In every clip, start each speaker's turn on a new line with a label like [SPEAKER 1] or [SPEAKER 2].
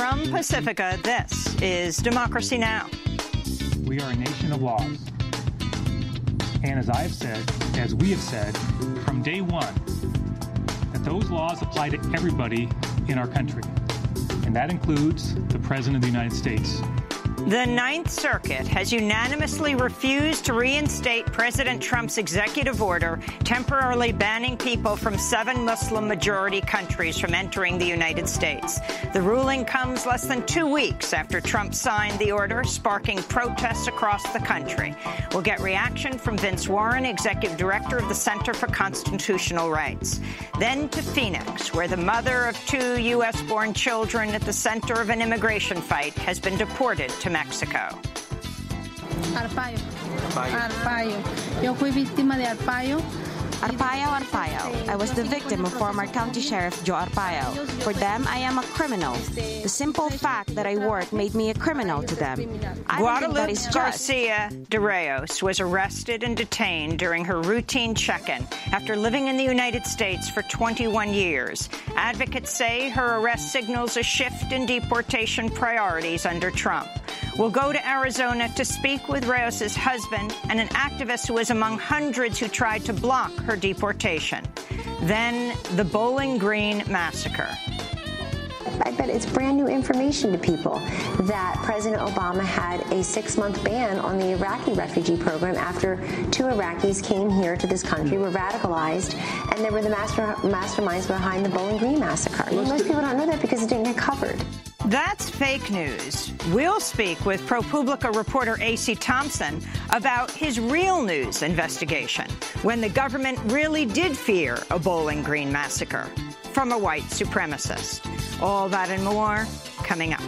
[SPEAKER 1] From Pacifica, this is Democracy Now!
[SPEAKER 2] We are a nation of laws. And as we have said from day one, that those laws apply to everybody in our country. And that includes the President of the United States.
[SPEAKER 1] The Ninth Circuit has unanimously refused to reinstate President Trump's executive order temporarily banning people from 7 Muslim-majority countries from entering the United States. The ruling comes less than 2 weeks after Trump signed the order, sparking protests across the country. We'll get reaction from Vince Warren, Executive Director of the Center for Constitutional Rights. Then to Phoenix, where the mother of 2 U.S.-born children at the center of an immigration fight has been deported to Mexico.
[SPEAKER 3] Arpaio. Yo fui víctima de Arpaio.
[SPEAKER 4] Arpaio. I was the victim of former County Sheriff Joe Arpaio. For them, I am a criminal. The simple fact that I work made me a criminal to them. I don't think that is just.
[SPEAKER 1] Garcia de Reyes was arrested and detained during her routine check-in after living in the United States for 21 years. Advocates say her arrest signals a shift in deportation priorities under Trump. We'll go to Arizona to speak with Reyes' husband and an activist who was among hundreds who tried to block her deportation. Then the Bowling Green massacre.
[SPEAKER 5] I bet it's brand new information to people that President Obama had a 6-month ban on the Iraqi refugee program after 2 Iraqis came here to this country, were radicalized, and they were the masterminds behind the Bowling Green massacre. Most people don't know that because it didn't get covered.
[SPEAKER 1] That's fake news. We'll speak with ProPublica reporter A.C. Thompson about his real news investigation, when the government really did fear a Bowling Green massacre from a white supremacist. All that and more coming up.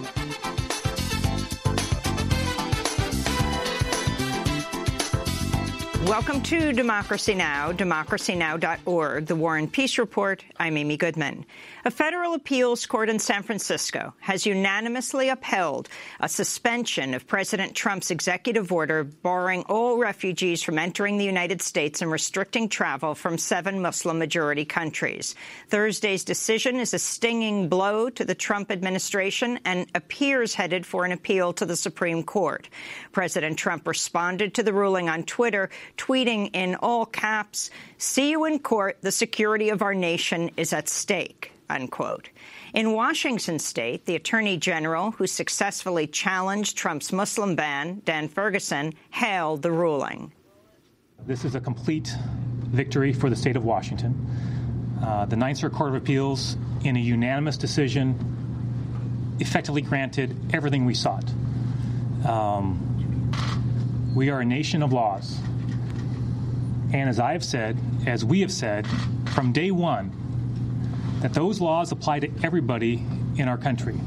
[SPEAKER 1] Welcome to Democracy Now!, democracynow.org, the War and Peace Report. I'm Amy Goodman. A federal appeals court in San Francisco has unanimously upheld a suspension of President Trump's executive order barring all refugees from entering the United States and restricting travel from 7 Muslim-majority countries. Thursday's decision is a stinging blow to the Trump administration and appears headed for an appeal to the Supreme Court. President Trump responded to the ruling on Twitter, tweeting in all caps, "See you in court. The security of our nation is at stake," unquote. In Washington state, the attorney general who successfully challenged Trump's Muslim ban, Dan Ferguson, hailed the ruling.
[SPEAKER 2] This is a complete victory for the state of Washington. The Ninth Circuit Court of Appeals, in a unanimous decision, effectively granted everything we sought. We are a nation of laws. And as we have said from day one, that those laws apply to everybody in our country.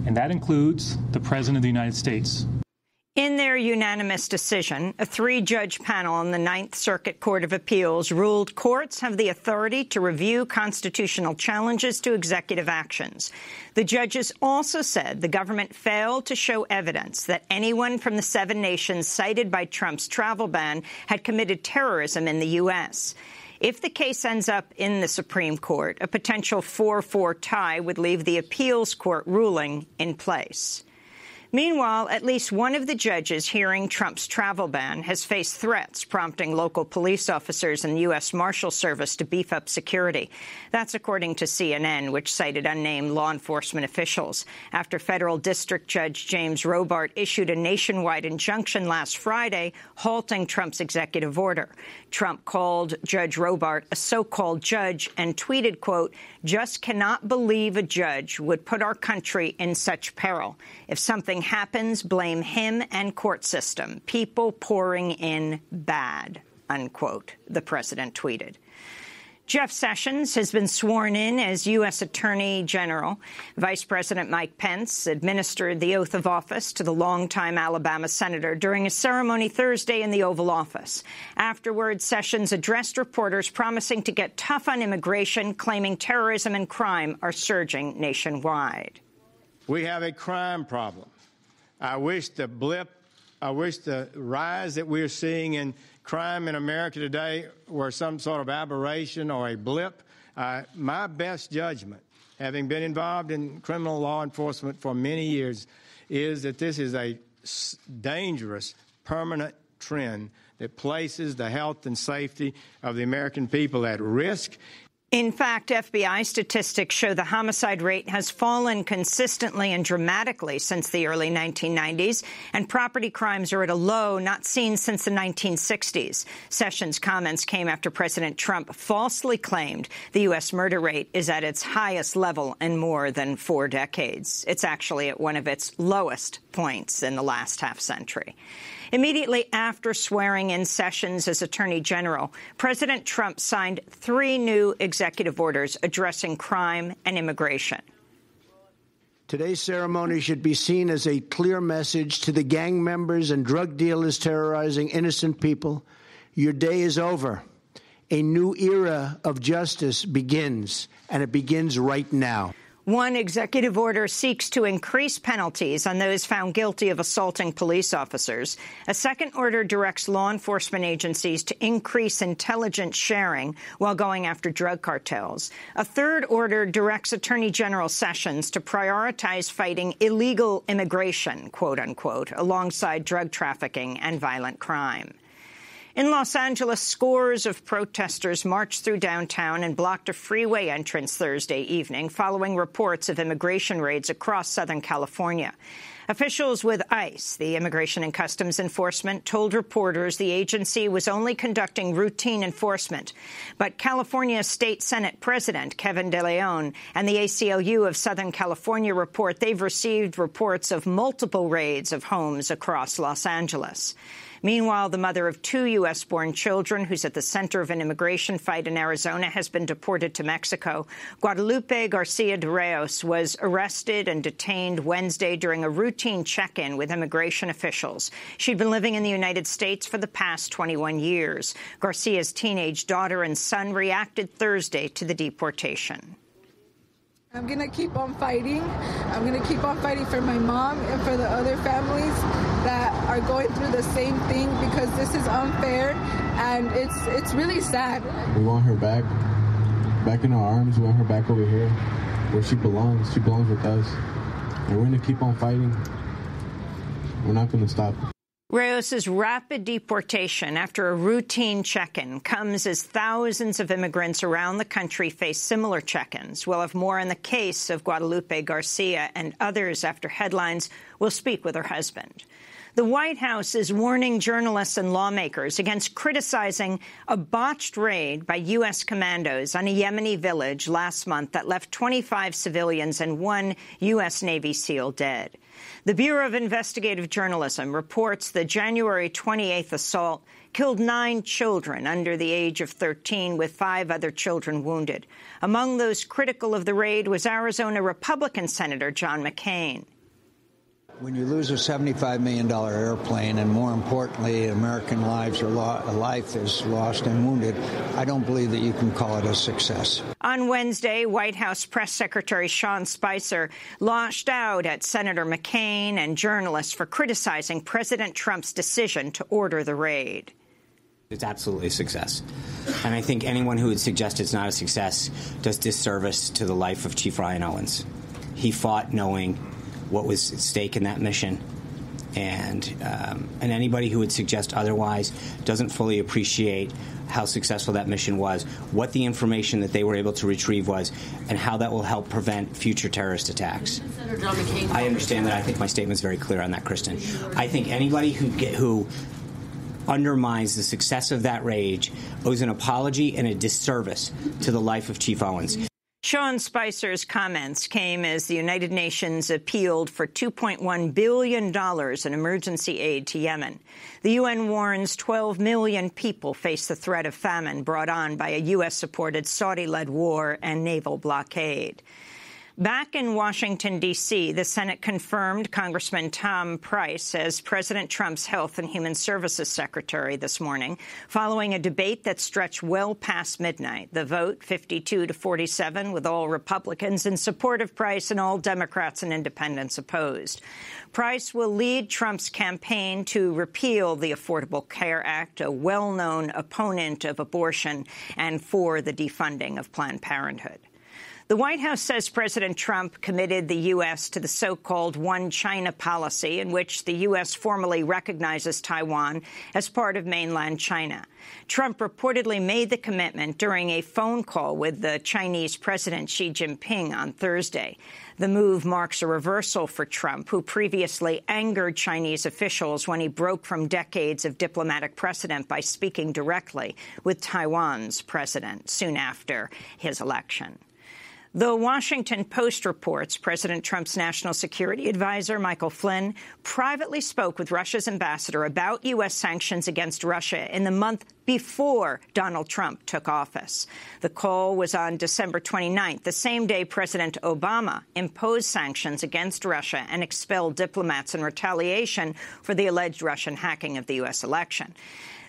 [SPEAKER 2] And that includes the President of the United States.
[SPEAKER 1] In their unanimous decision, a 3-judge panel on the Ninth Circuit Court of Appeals ruled courts have the authority to review constitutional challenges to executive actions. The judges also said the government failed to show evidence that anyone from the 7 nations cited by Trump's travel ban had committed terrorism in the U.S. If the case ends up in the Supreme Court, a potential 4-4 tie would leave the appeals court ruling in place. Meanwhile, at least one of the judges hearing Trump's travel ban has faced threats, prompting local police officers and the U.S. Marshal Service to beef up security. That's according to CNN, which cited unnamed law enforcement officials, after federal district judge James Robart issued a nationwide injunction last Friday halting Trump's executive order. Trump called Judge Robart a so-called judge and tweeted, quote, "Just cannot believe a judge would put our country in such peril. If something happens, blame him and court system. People pouring in bad," unquote, the president tweeted. Jeff Sessions has been sworn in as U.S. Attorney General. Vice President Mike Pence administered the oath of office to the longtime Alabama senator during a ceremony Thursday in the Oval Office. Afterwards, Sessions addressed reporters promising to get tough on immigration, claiming terrorism and crime are surging nationwide.
[SPEAKER 6] We have a crime problem. I wish the rise that we're seeing in crime in America today were some sort of aberration or a blip. My best judgment having been involved in criminal law enforcement for many years, is that this is a dangerous, permanent trend that places the health and safety of the American people at risk.
[SPEAKER 1] In fact, FBI statistics show the homicide rate has fallen consistently and dramatically since the early 1990s, and property crimes are at a low not seen since the 1960s. Sessions' comments came after President Trump falsely claimed the U.S. murder rate is at its highest level in more than 4 decades. It's actually at one of its lowest points in the last half-century. Immediately after swearing in Sessions as Attorney General, President Trump signed 3 new executive orders addressing crime and immigration.
[SPEAKER 7] Today's ceremony should be seen as a clear message to the gang members and drug dealers terrorizing innocent people. Your day is over. A new era of justice begins, and it begins right now.
[SPEAKER 1] One executive order seeks to increase penalties on those found guilty of assaulting police officers. A second order directs law enforcement agencies to increase intelligence sharing while going after drug cartels. A third order directs Attorney General Sessions to prioritize fighting illegal immigration, quote unquote, alongside drug trafficking and violent crime. In Los Angeles, scores of protesters marched through downtown and blocked a freeway entrance Thursday evening following reports of immigration raids across Southern California. Officials with ICE, the Immigration and Customs Enforcement, told reporters the agency was only conducting routine enforcement. But California State Senate President Kevin De Leon and the ACLU of Southern California report they've received reports of multiple raids of homes across Los Angeles. Meanwhile, the mother of 2 U.S.-born children who's at the center of an immigration fight in Arizona has been deported to Mexico. Guadalupe Garcia de Reos was arrested and detained Wednesday during a routine check-in with immigration officials. She'd been living in the United States for the past 21 years. Garcia's teenage daughter and son reacted Thursday to the deportation.
[SPEAKER 8] I'm going to keep on fighting. I'm going to keep on fighting for my mom and for the other families that are going through the same thing, because this is unfair and it's really sad.
[SPEAKER 9] We want her back in our arms. We want her back over here where she belongs. She belongs with us. And we're going to keep on fighting. We're not going to stop.
[SPEAKER 1] Reos's rapid deportation after a routine check-in comes as thousands of immigrants around the country face similar check-ins. We'll have more on the case of Guadalupe Garcia and others after headlines. We'll speak with her husband. The White House is warning journalists and lawmakers against criticizing a botched raid by U.S. commandos on a Yemeni village last month that left 25 civilians and 1 U.S. Navy SEAL dead. The Bureau of Investigative Journalism reports the January 28th assault killed 9 children under the age of 13, with 5 other children wounded. Among those critical of the raid was Arizona Republican Senator John McCain.
[SPEAKER 10] When you lose a $75 million airplane, and more importantly, American life is lost and wounded, I don't believe that you can call it a success.
[SPEAKER 1] On Wednesday, White House Press Secretary Sean Spicer lashed out at Senator McCain and journalists for criticizing President Trump's decision to order the raid.
[SPEAKER 11] It's absolutely a success. And I think anyone who would suggest it's not a success does disservice to the life of Chief Ryan Owens. He fought knowing what was at stake in that mission, and anybody who would suggest otherwise doesn't fully appreciate how successful that mission was, what the information that they were able to retrieve was, and how that will help prevent future terrorist attacks. I understand that. I think my statement's very clear on that, Kristen. I think anybody who undermines the success of that raid owes an apology and a disservice to the life of Chief Owens.
[SPEAKER 1] Sean Spicer's comments came as the United Nations appealed for $2.1 billion in emergency aid to Yemen. The UN warns 12 million people face the threat of famine brought on by a U.S.-supported Saudi-led war and naval blockade. Back in Washington, D.C., the Senate confirmed Congressman Tom Price as President Trump's Health and Human Services Secretary this morning, following a debate that stretched well past midnight. The vote, 52-47, with all Republicans in support of Price and all Democrats and independents opposed. Price will lead Trump's campaign to repeal the Affordable Care Act, a well-known opponent of abortion, and for the defunding of Planned Parenthood. The White House says President Trump committed the U.S. to the so-called One China policy, in which the U.S. formally recognizes Taiwan as part of mainland China. Trump reportedly made the commitment during a phone call with the Chinese President Xi Jinping on Thursday. The move marks a reversal for Trump, who previously angered Chinese officials when he broke from decades of diplomatic precedent by speaking directly with Taiwan's president soon after his election. The Washington Post reports President Trump's national security advisor, Michael Flynn, privately spoke with Russia's ambassador about U.S. sanctions against Russia in the month before Donald Trump took office. The call was on December 29th, the same day President Obama imposed sanctions against Russia and expelled diplomats in retaliation for the alleged Russian hacking of the U.S. election.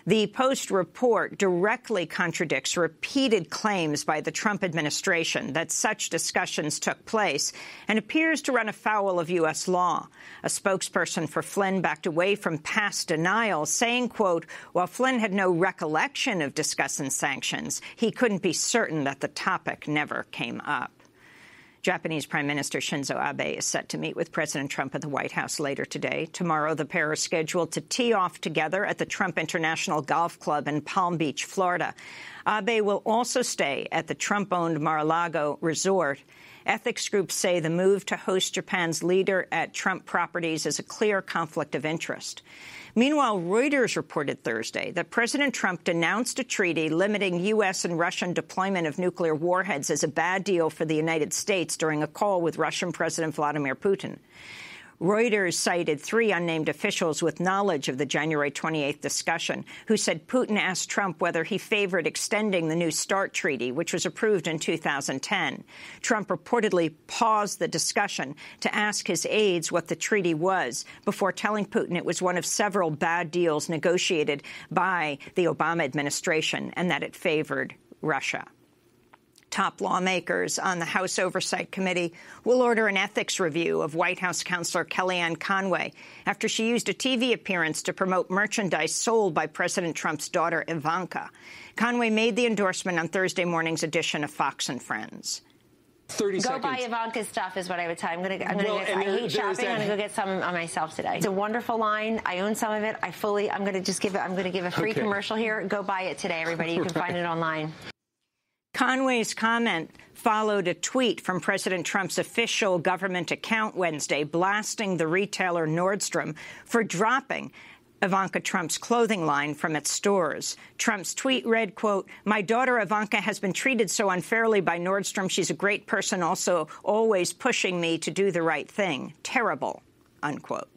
[SPEAKER 1] The Post report directly contradicts repeated claims by the Trump administration that such discussions took place and appears to run afoul of U.S. law. A spokesperson for Flynn backed away from past denials, saying, quote, while Flynn had no recollection of discussing sanctions, he couldn't be certain that the topic never came up. Japanese Prime Minister Shinzo Abe is set to meet with President Trump at the White House later today. Tomorrow, the pair are scheduled to tee off together at the Trump International Golf Club in Palm Beach, Florida. Abe will also stay at the Trump-owned Mar-a-Lago resort. Ethics groups say the move to host Japan's leader at Trump properties is a clear conflict of interest. Meanwhile, Reuters reported Thursday that President Trump denounced a treaty limiting U.S. and Russian deployment of nuclear warheads as a bad deal for the United States during a call with Russian President Vladimir Putin. Reuters cited 3 unnamed officials with knowledge of the January 28th discussion who said Putin asked Trump whether he favored extending the New START treaty, which was approved in 2010. Trump reportedly paused the discussion to ask his aides what the treaty was before telling Putin it was one of several bad deals negotiated by the Obama administration and that it favored Russia. Top lawmakers on the House Oversight Committee will order an ethics review of White House counselor Kellyanne Conway after she used a TV appearance to promote merchandise sold by President Trump's daughter, Ivanka. Conway made the endorsement on Thursday morning's edition of Fox and Friends.
[SPEAKER 12] 30
[SPEAKER 13] go
[SPEAKER 12] seconds.
[SPEAKER 13] Buy Ivanka's stuff is what I would tell you. I hate shopping. I'm going to go get some on myself today. It's a wonderful line. I own some of it. I'm going to give a free commercial here. Go buy it today, everybody. You can find it online.
[SPEAKER 1] Conway's comment followed a tweet from President Trump's official government account Wednesday, blasting the retailer Nordstrom for dropping Ivanka Trump's clothing line from its stores. Trump's tweet read, quote, my daughter Ivanka has been treated so unfairly by Nordstrom. She's a great person, also always pushing me to do the right thing. Terrible, unquote.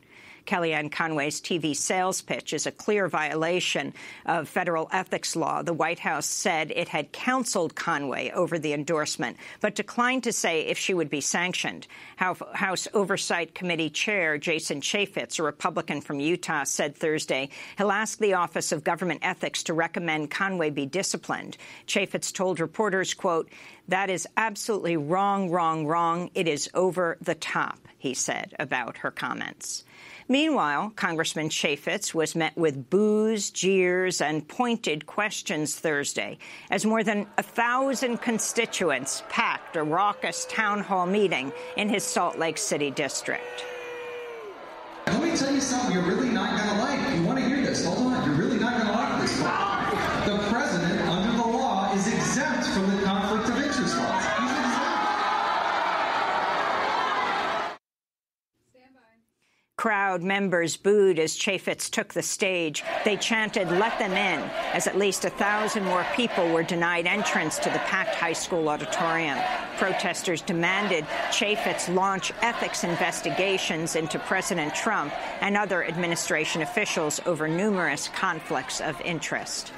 [SPEAKER 1] Kellyanne Conway's TV sales pitch is a clear violation of federal ethics law. The White House said it had counseled Conway over the endorsement, but declined to say if she would be sanctioned. House Oversight Committee Chair Jason Chaffetz, a Republican from Utah, said Thursday he'll ask the Office of Government Ethics to recommend Conway be disciplined. Chaffetz told reporters, quote, that is absolutely wrong, wrong, wrong. It is over the top, he said about her comments. Meanwhile, Congressman Chaffetz was met with boos, jeers, and pointed questions Thursday as more than 1,000 constituents packed a raucous town hall meeting in his Salt Lake City district.
[SPEAKER 14] Let me tell you something you're really not going to like. You want to hear this? Hold on. You're really not going to like this part. The president, under the law, is exempt from the conflict of interest laws.
[SPEAKER 1] Crowd members booed as Chaffetz took the stage. They chanted, let them in, as at least 1,000 more people were denied entrance to the packed high school auditorium. Protesters demanded Chaffetz launch ethics investigations into President Trump and other administration officials over numerous conflicts of interest.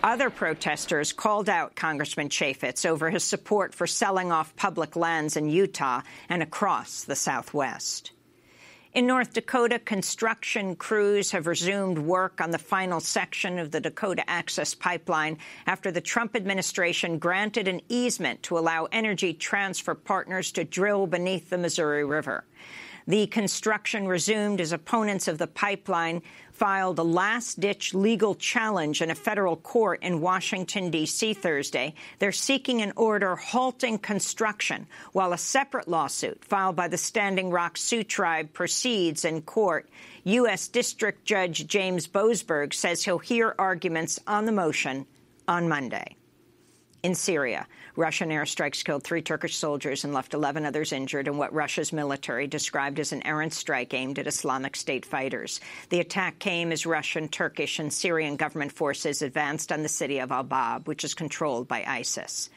[SPEAKER 1] Other protesters called out Congressman Chaffetz over his support for selling off public lands in Utah and across the Southwest. In North Dakota, construction crews have resumed work on the final section of the Dakota Access Pipeline after the Trump administration granted an easement to allow Energy Transfer Partners to drill beneath the Missouri River. The construction resumed as opponents of the pipeline filed a last-ditch legal challenge in a federal court in Washington, D.C. Thursday. They're seeking an order halting construction, while a separate lawsuit filed by the Standing Rock Sioux Tribe proceeds in court. U.S. District Judge James Boasberg says he'll hear arguments on the motion on Monday. In Syria, Russian airstrikes killed 3 Turkish soldiers and left 11 others injured in what Russia's military described as an errant strike aimed at Islamic State fighters. The attack came as Russian, Turkish and Syrian government forces advanced on the city of Al-Bab, which is controlled by ISIS.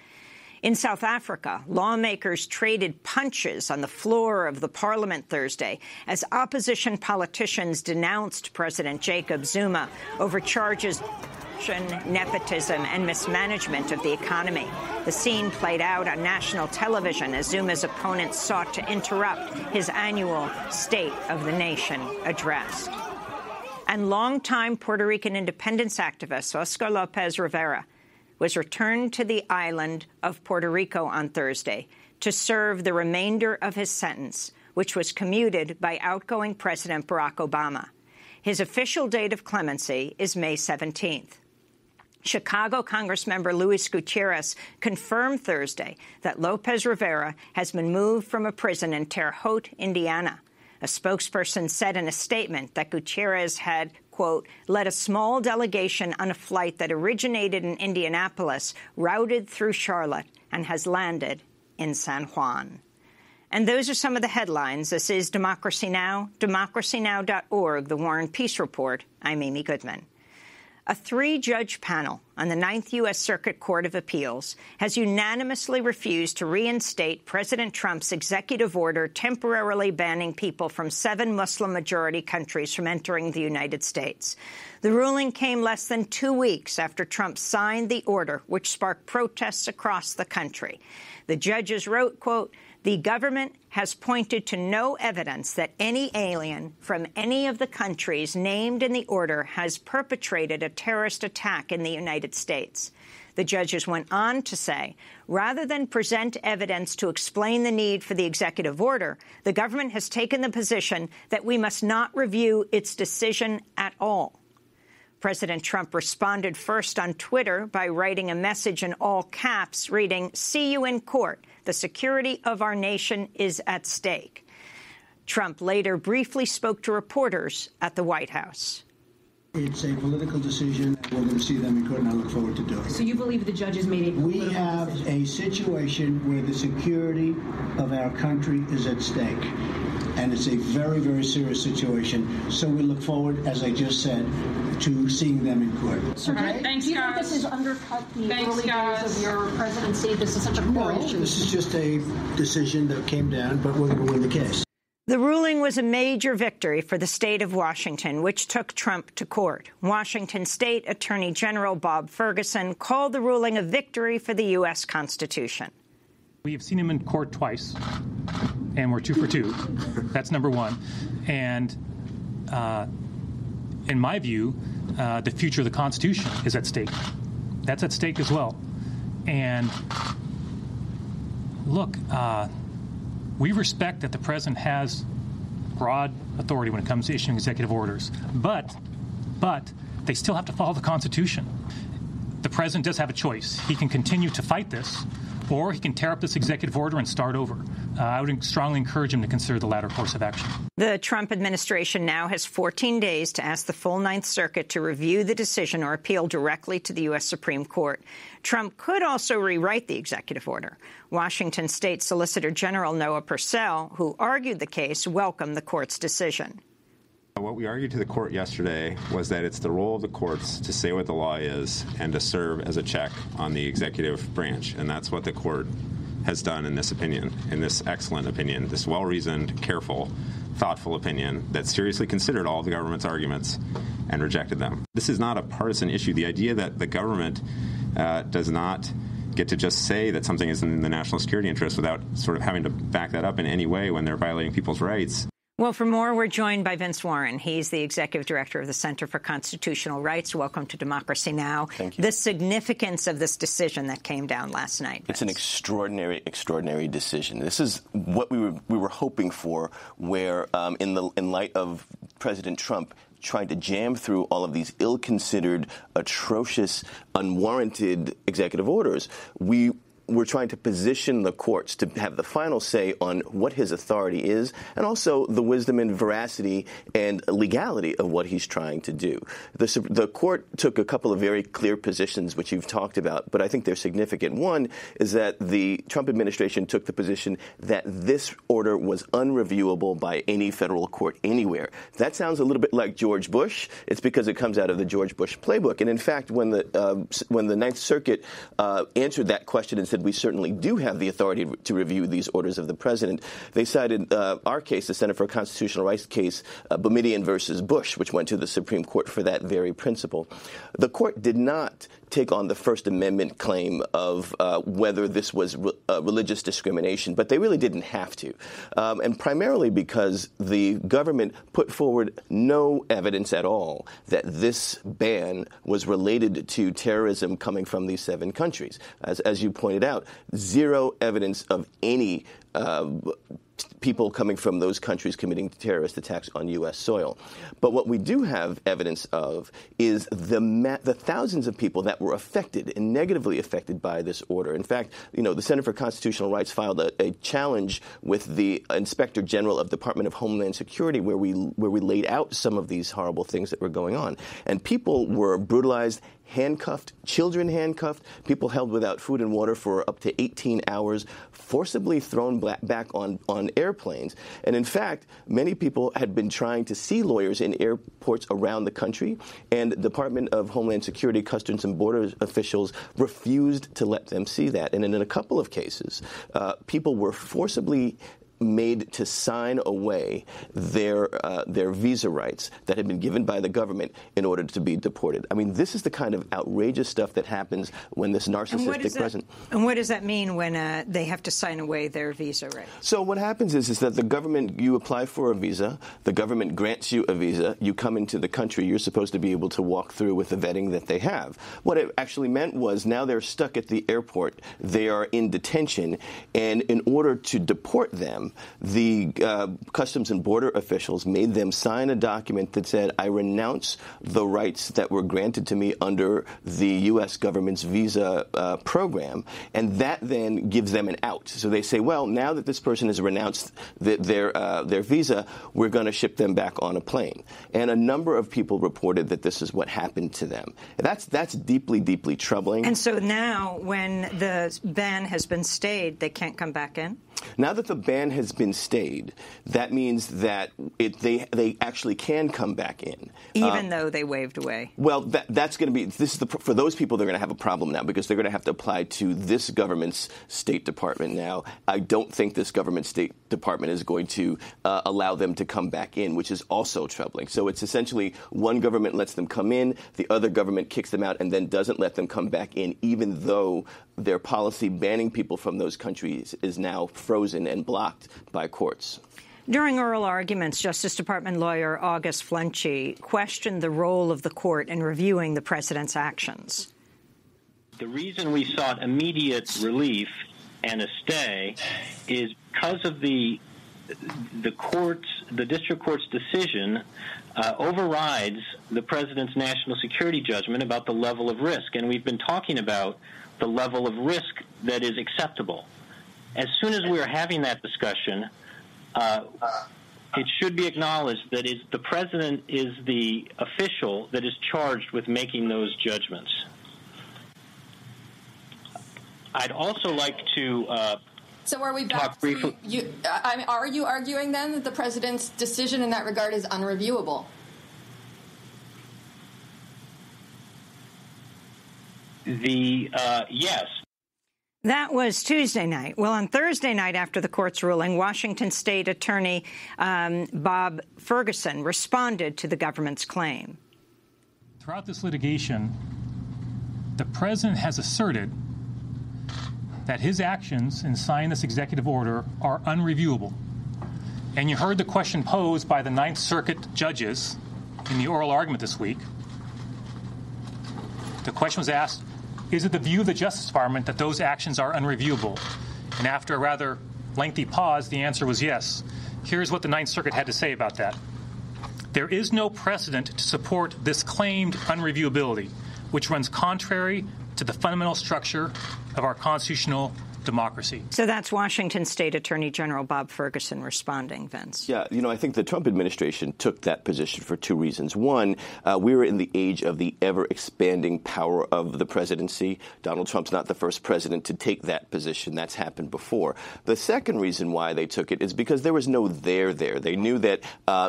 [SPEAKER 1] In South Africa, lawmakers traded punches on the floor of the parliament Thursday as opposition politicians denounced President Jacob Zuma over charges nepotism and mismanagement of the economy. The scene played out on national television as Zuma's opponents sought to interrupt his annual State of the Nation address. And longtime Puerto Rican independence activist Oscar Lopez Rivera was returned to the island of Puerto Rico on Thursday to serve the remainder of his sentence, which was commuted by outgoing President Barack Obama. His official date of clemency is May 17th. Chicago Congressmember Luis Gutierrez confirmed Thursday that Lopez Rivera has been moved from a prison in Terre Haute, Indiana. A spokesperson said in a statement that Gutierrez had, quote, led a small delegation on a flight that originated in Indianapolis, routed through Charlotte, and has landed in San Juan. And those are some of the headlines. This is Democracy Now!, democracynow.org, The War and Peace Report. I'm Amy Goodman. A 3-judge panel on the Ninth U.S. Circuit Court of Appeals has unanimously refused to reinstate President Trump's executive order temporarily banning people from 7 Muslim-majority countries from entering the United States. The ruling came less than 2 weeks after Trump signed the order, which sparked protests across the country. The judges wrote, quote, the government has pointed to no evidence that any alien from any of the countries named in the order has perpetrated a terrorist attack in the United States. The judges went on to say, rather than present evidence to explain the need for the executive order, the government has taken the position that we must not review its decision at all. President Trump responded first on Twitter by writing a message in all caps reading, "See you in court. The security of our nation is at stake." Trump later briefly spoke to reporters at the White House.
[SPEAKER 7] It's a political decision. We're going to see them in court, and I look forward to doing it.
[SPEAKER 12] So you believe the judges made a political decision? We
[SPEAKER 7] have a situation where the security of our country is at stake. And it's a very, very serious situation. So we look forward, as I just said, to seeing them in court.
[SPEAKER 12] Sir, thanks, do you think this has undercut the early days of your presidency? This is such a core issue.
[SPEAKER 7] This is just a decision that came down, but we're going to win the case.
[SPEAKER 1] The ruling was a major victory for the state of Washington, which took Trump to court. Washington State Attorney General Bob Ferguson called the ruling a victory for the U.S. Constitution.
[SPEAKER 2] We have seen him in court twice, and we're 2 for 2. That's number one. And in my view, the future of the Constitution is at stake. That's at stake as well. And look, we respect that the president has broad authority when it comes to issuing executive orders, but they still have to follow the Constitution. The president does have a choice. He can continue to fight this, or he can tear up this executive order and start over. I would strongly encourage him to consider the latter course of action.
[SPEAKER 1] The Trump administration now has 14 days to ask the full Ninth Circuit to review the decision or appeal directly to the U.S. Supreme Court. Trump could also rewrite the executive order. Washington State Solicitor General Noah Purcell, who argued the case, welcomed the court's decision.
[SPEAKER 15] What we argued to the court yesterday was that it's the role of the courts to say what the law is and to serve as a check on the executive branch. And that's what the court has done in this opinion, in this excellent opinion, this well-reasoned, careful, thoughtful opinion that seriously considered all of the government's arguments and rejected them. This is not a partisan issue. The idea that the government does not get to just say that something is in the national security interest without sort of having to back that up in any way when they're violating people's rights
[SPEAKER 1] Well, for more, we're joined by Vince Warren. He's the executive director of the Center for Constitutional Rights. Welcome to Democracy Now!
[SPEAKER 16] Thank you.
[SPEAKER 1] The significance of this decision that came down last night. Vince.
[SPEAKER 16] It's an extraordinary decision. This is what we were hoping for, where in light of President Trump trying to jam through all of these ill-considered, atrocious, unwarranted executive orders, we're trying to position the courts to have the final say on what his authority is and also the wisdom and veracity and legality of what he's trying to do. The court took a couple of very clear positions, which you've talked about, but I think they're significant. One is that the Trump administration took the position that this order was unreviewable by any federal court anywhere. That sounds a little bit like George Bush. It's because it comes out of the George Bush playbook. And in fact, when the Ninth Circuit answered that question and said we certainly do have the authority to review these orders of the president, they cited our case, the Center for Constitutional Rights case, Boumediene versus Bush, which went to the Supreme Court for that very principle. The court did not take on the First Amendment claim of whether this was religious discrimination, but they really didn't have to. And primarily because the government put forward no evidence at all that this ban was related to terrorism coming from these 7 countries. As you pointed out, zero evidence of any people coming from those countries committing terrorist attacks on U.S. soil. But what we do have evidence of is the thousands of people that were affected and negatively affected by this order. In fact, the Center for Constitutional Rights filed a challenge with the Inspector General of the Department of Homeland Security where we laid out some of these horrible things that were going on. And people were brutalized, handcuffed, children handcuffed, people held without food and water for up to 18 hours, forcibly thrown back on airplanes. And in fact, many people had been trying to see lawyers in airports around the country, and the Department of Homeland Security, Customs and Border officials refused to let them see that. And in a couple of cases, people were forcibly made to sign away their visa rights that had been given by the government in order to be deported. I mean, this is the kind of outrageous stuff that happens when this narcissistic president...
[SPEAKER 1] And what does that mean when they have to sign away their visa rights?
[SPEAKER 16] So what happens is that the government, you apply for a visa, the government grants you a visa, you come into the country, you're supposed to be able to walk through with the vetting that they have. What it actually meant was now they're stuck at the airport, they are in detention, and in order to deport them, the Customs and Border officials made them sign a document that said, I renounce the rights that were granted to me under the U.S. government's visa program, and that then gives them an out. So they say, well, now that this person has renounced their visa, we're going to ship them back on a plane. And a number of people reported that this is what happened to them. That's deeply, deeply troubling.
[SPEAKER 1] And so now when the ban has been stayed, they can't come back in?
[SPEAKER 16] Now that the ban has been stayed, that means that they actually can come back in.
[SPEAKER 1] Even though they waved away?
[SPEAKER 16] Well, that's going to be, for those people, they're going to have a problem now because they're going to have to apply to this government's State Department now. I don't think this government State Department is going to allow them to come back in, which is also troubling. So it's essentially one government lets them come in, the other government kicks them out and then doesn't let them come back in, even though their policy banning people from those countries is now frozen and blocked by courts.
[SPEAKER 1] During oral arguments, Justice Department lawyer August Flenchie questioned the role of the court in reviewing the president's actions.
[SPEAKER 17] The reason we sought immediate relief and a stay is because of the district court's decision overrides the president's national security judgment about the level of risk. And we've been talking about the level of risk that is acceptable. As soon as we are having that discussion, it should be acknowledged that the president is the official that is charged with making those judgments. I'd also like to
[SPEAKER 18] So are we back to you? Are you arguing then that the president's decision in that regard is unreviewable?
[SPEAKER 17] Yes.
[SPEAKER 1] That was Tuesday night. Well, on Thursday night after the court's ruling, Washington State Attorney Bob Ferguson responded to the government's claim.
[SPEAKER 2] Throughout this litigation, the president has asserted that his actions in signing this executive order are unreviewable. And you heard the question posed by the Ninth Circuit judges in the oral argument this week. The question was asked, is it the view of the Justice Department that those actions are unreviewable? And after a rather lengthy pause, the answer was yes. Here's what the Ninth Circuit had to say about that. There is no precedent to support this claimed unreviewability, which runs contrary to the fundamental structure of our constitutional democracy.
[SPEAKER 1] So that's Washington State Attorney General Bob Ferguson responding, Vince.
[SPEAKER 16] Yeah, I think the Trump administration took that position for two reasons. One, we were in the age of the ever-expanding power of the presidency. Donald Trump's not the first president to take that position. That's happened before. The second reason why they took it is because there was no there there. They knew that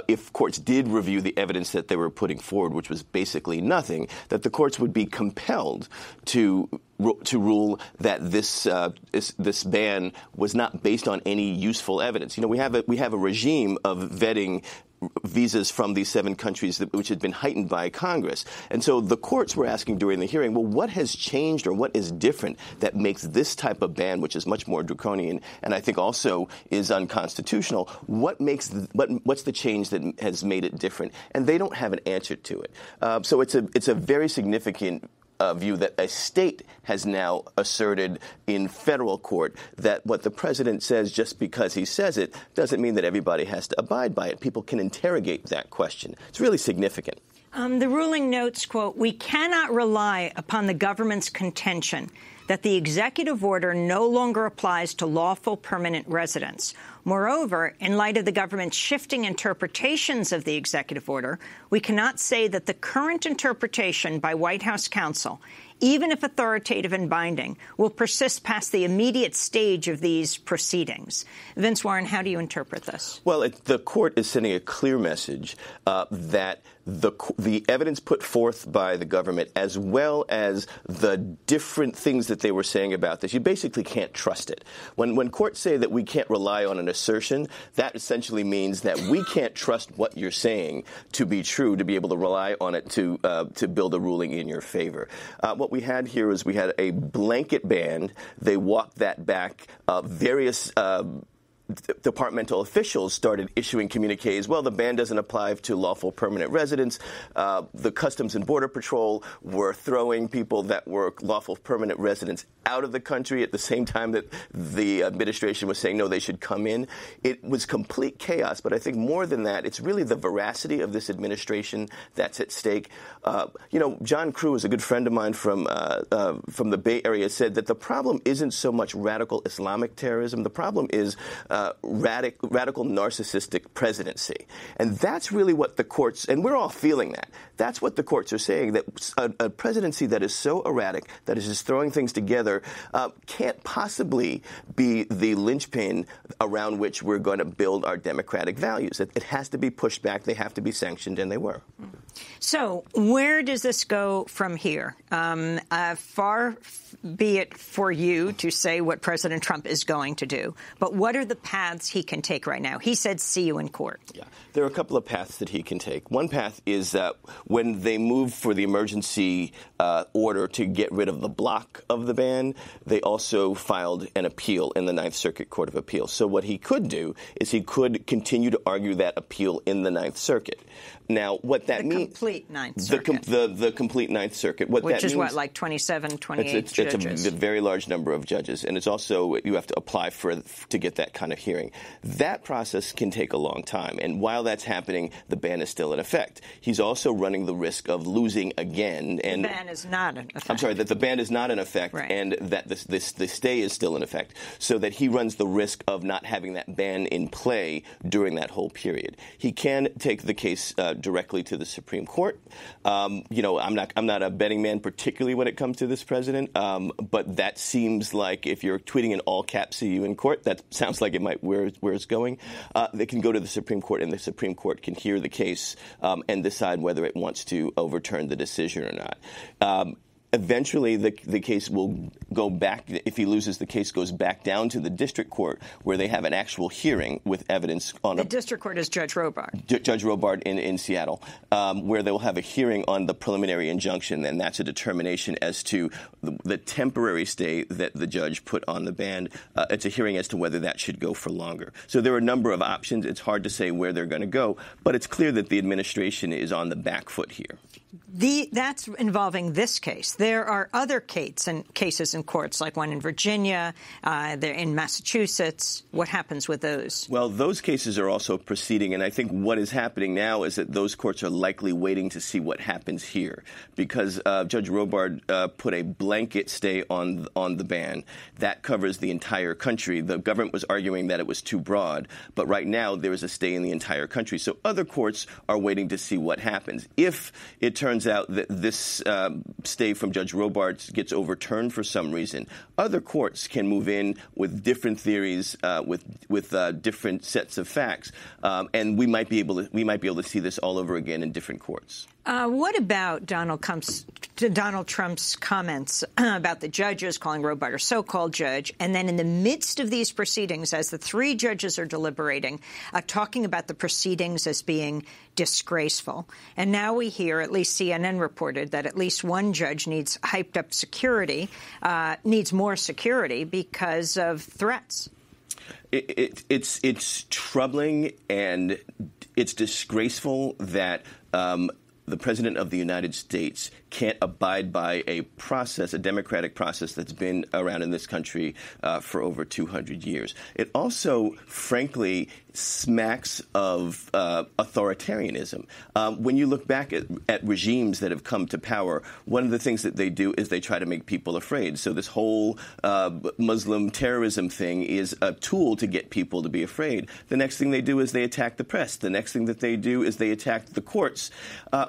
[SPEAKER 16] if courts did review the evidence that they were putting forward, which was basically nothing, that the courts would be compelled to rule that this ban was not based on any useful evidence. We have a regime of vetting visas from these 7 countries which had been heightened by Congress. And so the courts were asking during the hearing, well, what has changed or what is different that makes this type of ban, which is much more draconian and I think also is unconstitutional, what's the change that has made it different? And they don't have an answer to it. So it's a very significant view that a state has now asserted in federal court that what the president says just because he says it doesn't mean that everybody has to abide by it. People can interrogate that question. It's really significant.
[SPEAKER 1] The ruling notes, quote, we cannot rely upon the government's contention that the executive order no longer applies to lawful permanent residents. Moreover, in light of the government's shifting interpretations of the executive order, we cannot say that the current interpretation by White House counsel, even if authoritative and binding, will persist past the immediate stage of these proceedings. Vince Warren, how do you interpret this?
[SPEAKER 16] Well, the court is sending a clear message that the evidence put forth by the government, as well as the different things that they were saying about this, you basically can't trust it. When courts say that we can't rely on an assertion, that essentially means that we can't trust what you're saying to be true, to be able to rely on it to build a ruling in your favor. What we had here is we had a blanket ban. They walked that back. Various departmental officials started issuing communiques. Well, the ban doesn't apply to lawful permanent residents. The Customs and Border Patrol were throwing people that were lawful permanent residents out of the country at the same time that the administration was saying, no, they should come in. It was complete chaos. But I think more than that, it's really the veracity of this administration that's at stake. John Crew, a good friend of mine from the Bay Area, said that the problem isn't so much radical Islamic terrorism. The problem is radical narcissistic presidency. And that's really what the courts, and we're all feeling that. That's what the courts are saying, that a presidency that is so erratic, that is just throwing things together, can't possibly be the linchpin around which we're going to build our democratic values. It has to be pushed back. They have to be sanctioned, and they were.
[SPEAKER 1] So where does this go from here? Far be it for you to say what President Trump is going to do, but what are the paths he can take right now? He said, see you in court.
[SPEAKER 16] Yeah, there are a couple of paths that he can take. One path is that when they move for the emergency order to get rid of the block of the ban, they also filed an appeal in the Ninth Circuit Court of Appeals. So what he could do is he could continue to argue that appeal in the Ninth Circuit. Now, what that means...
[SPEAKER 1] The complete Ninth Circuit.
[SPEAKER 16] The complete Ninth Circuit.
[SPEAKER 1] Which is what, like 27, 28 judges?
[SPEAKER 16] It's a very large number of judges. And it's also, you have to apply to get that kind of hearing. That process can take a long time. And while that's happening, the ban is still in effect. He's also running the risk of losing again. And
[SPEAKER 1] the ban is not in effect.
[SPEAKER 16] I'm sorry, that the ban is not in effect,
[SPEAKER 1] right,
[SPEAKER 16] and that the stay is still in effect, so that he runs the risk of not having that ban in play during that whole period. He can take the case directly to the Supreme Court. I'm not a betting man, particularly when it comes to this president, but that seems like, if you're tweeting in all caps, see you in court, that sounds like it might where it's going. They can go to the Supreme Court, and the Supreme Court can hear the case and decide whether it wants to overturn the decision or not. Eventually, the case will go back. If he loses, the case goes back down to the district court, where they have an actual hearing with evidence on
[SPEAKER 1] the district court is Judge Robart.
[SPEAKER 16] Judge Robart in Seattle, where they will have a hearing on the preliminary injunction, and that's a determination as to the temporary stay that the judge put on the ban. It's a hearing as to whether that should go for longer. So there are a number of options. It's hard to say where they're going to go, but it's clear that the administration is on the back foot here.
[SPEAKER 1] That's involving this case. There are other cases in courts, like one in Virginia, they're in Massachusetts. What happens with those?
[SPEAKER 16] Well, those cases are also proceeding, and I think what is happening now is that those courts are likely waiting to see what happens here, because Judge Robart put a blanket stay on the ban. That covers the entire country. The government was arguing that it was too broad, but right now there is a stay in the entire country. So other courts are waiting to see what happens. If it turns out that this stay from Judge Robart gets overturned for some reason, other courts can move in with different theories, with different sets of facts, and we might be able to see this all over again in different courts.
[SPEAKER 1] What about Donald Trump's comments about the judges, calling Robart a so-called judge, and then in the midst of these proceedings, as the three judges are deliberating, talking about the proceedings as being disgraceful? And now we hear, at least CNN reported, that at least one judge needs hyped up security, needs more security because of threats.
[SPEAKER 16] It's troubling, and it's disgraceful that the President of the United States can't abide by a democratic process that's been around in this country for over 200 years. It also, frankly, smacks of authoritarianism. When you look back at regimes that have come to power, one of the things that they do is they try to make people afraid. So this whole Muslim terrorism thing is a tool to get people to be afraid. The next thing they do is they attack the press. The next thing that they do is they attack the courts.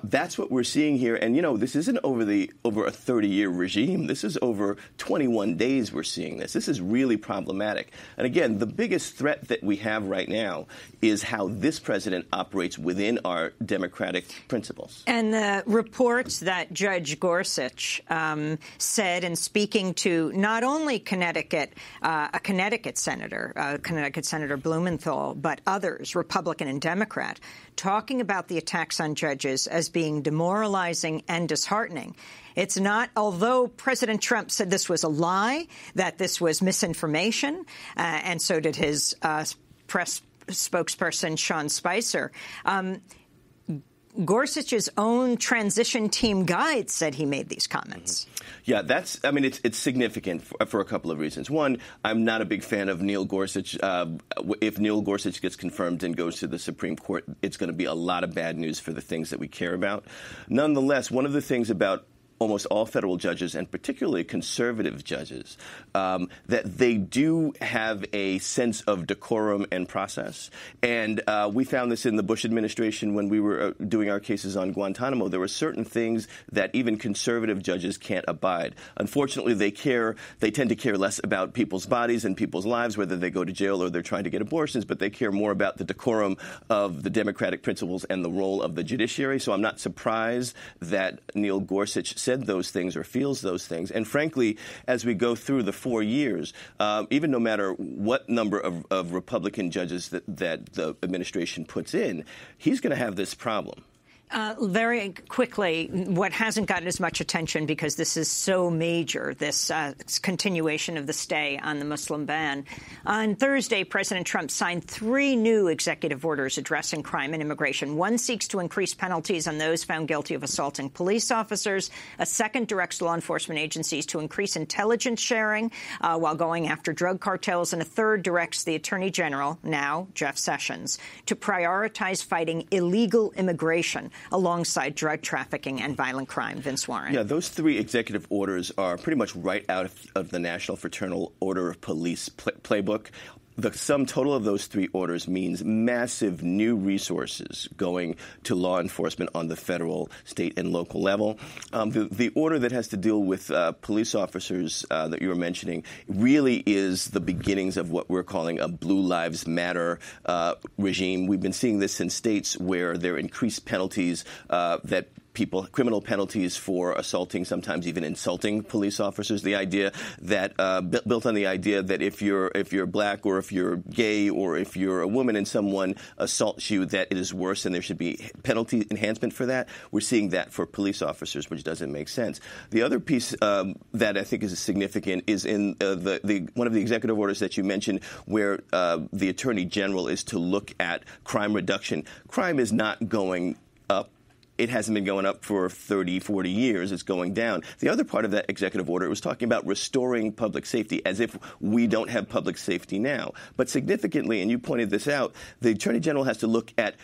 [SPEAKER 16] That's what we're seeing here. And, this isn't over a 30-year regime. This is over 21 days we're seeing this. This is really problematic. And again, the biggest threat that we have right now is how this president operates within our democratic principles.
[SPEAKER 1] And the reports that Judge Gorsuch said in speaking to not only a Connecticut Senator Blumenthal, but others, Republican and Democrat, talking about the attacks on judges as being demoralizing and disheartening. It's not, although President Trump said this was a lie, that this was misinformation, and so did his press spokesperson, Sean Spicer. Gorsuch's own transition team guide said he made these comments.
[SPEAKER 16] Yeah, it's significant for a couple of reasons. One, I'm not a big fan of Neil Gorsuch. If Neil Gorsuch gets confirmed and goes to the Supreme Court, it's going to be a lot of bad news for the things that we care about. Nonetheless, one of the things about almost all federal judges, and particularly conservative judges, that they do have a sense of decorum and process. And we found this in the Bush administration when we were doing our cases on Guantanamo. There were certain things that even conservative judges can't abide. Unfortunately, they tend to care less about people's bodies and people's lives, whether they go to jail or they're trying to get abortions, but they care more about the decorum of the democratic principles and the role of the judiciary. So I'm not surprised that Neil Gorsuch said those things or feels those things. And frankly, as we go through the 4 years, even no matter what number of Republican judges that the administration puts in, he's going to have this problem.
[SPEAKER 1] Very quickly, what hasn't gotten as much attention because this is so major, this continuation of the stay on the Muslim ban. On Thursday, President Trump signed 3 new executive orders addressing crime and immigration. One seeks to increase penalties on those found guilty of assaulting police officers. A second directs law enforcement agencies to increase intelligence sharing while going after drug cartels. And a third directs the Attorney General, now Jeff Sessions, to prioritize fighting illegal immigration alongside drug trafficking and violent crime. Vince Warren.
[SPEAKER 16] Yeah, those 3 executive orders are pretty much right out of the National Fraternal Order of Police playbook. The sum total of those 3 orders means massive new resources going to law enforcement on the federal, state, and local level. The order that has to deal with police officers that you were mentioning really is the beginnings of what we're calling a Blue Lives Matter regime. We've been seeing this in states where there are increased penalties that criminal penalties for assaulting, sometimes even insulting police officers. The idea that built on the idea that if you're black or if you're gay or if you're a woman and someone assaults you, that it is worse and there should be penalty enhancement for that. We're seeing that for police officers, which doesn't make sense. The other piece that I think is significant is in one of the executive orders that you mentioned, where the Attorney General is to look at crime reduction. Crime is not going up. It hasn't been going up for 30, 40 years. It's going down. The other part of that executive order was talking about restoring public safety, as if we don't have public safety now. But significantly, and you pointed this out, the Attorney General has to look at